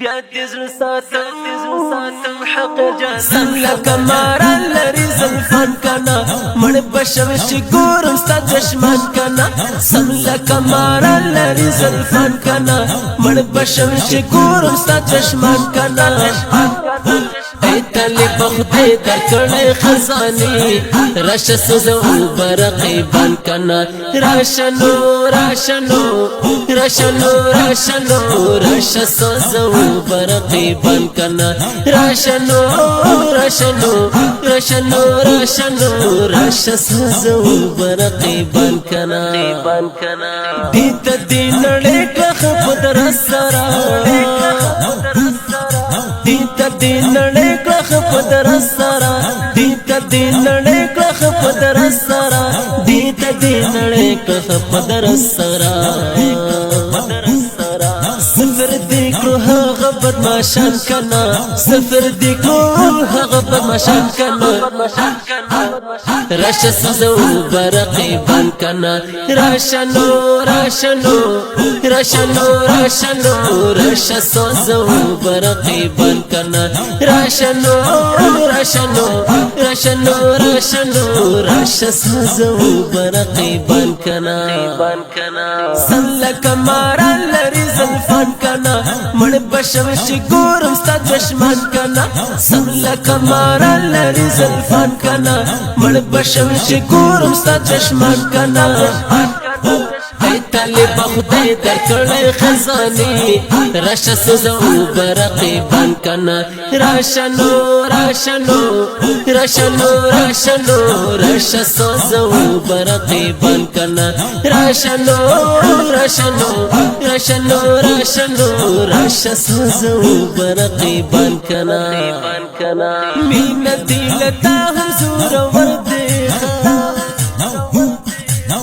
بیا دې زړه ساتم حق جان سملا کمارا لري زلفان کنا مړ بشم چې ګورم ستا دشمن کنا سملا کمارا لري زلفان کنا مړ بشم چې ګورم ستا دشمن کنا ایتلی بخدای در کړه خزانی راشه سوزو برقیبان کنا راشنو راشه سوزو برقیبان کنا راشنو راشه سوزو برقیبان کنا دیت دینړې کخ پدر سرا دیت دینړې کخ پدر سرا دیت دینړې کخ پدر سرا دیت دینړې کخ پدر سرا سفر دیکھو هغه بدمعشان کنا سفر دیکھو هغه بدمعشان کنا راشه سوزو برقیبان کنا راشنو راشه سوزو برقیبان کنا راشنو راشه سوزو برقیبان کنا سملا کمارا لري زلفان کنا مړ بشم چې ګورم ستا دشمن کنا سملا کمارا لري زلفان کنا مړ بشم چې ګورم ستا دشمن کنا ایتلی بخدای در کړه خزانی راشه سوزو برقیبان کنا راشنو راشه سوزو برقیبان کنا راشنو راشه سوزو برقیبان کنا مین دیلتا هم زور ورده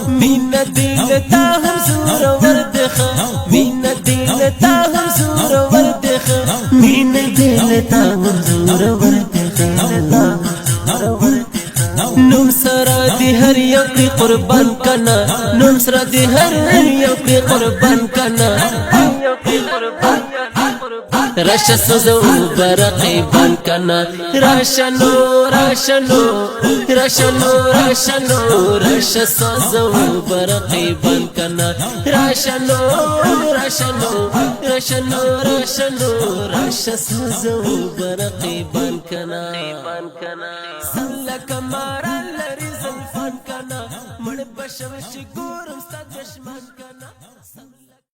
مین دیلتا هم زور ورده مین دیلتا هم زور ورده مین دیلتا هم زور ورده نوم سرا دی هر یو کی قربان کنا نوم سرا دی هر یو کی قربان کنا راشه سوزو برقیبان کنا راشنو راشه سوزو برقیبان کنا راشنو راشه سوزو برقیبان کنا سملا کمارا لري زلفان کنا مړ بشم چې ګورم ستا دشمن کنا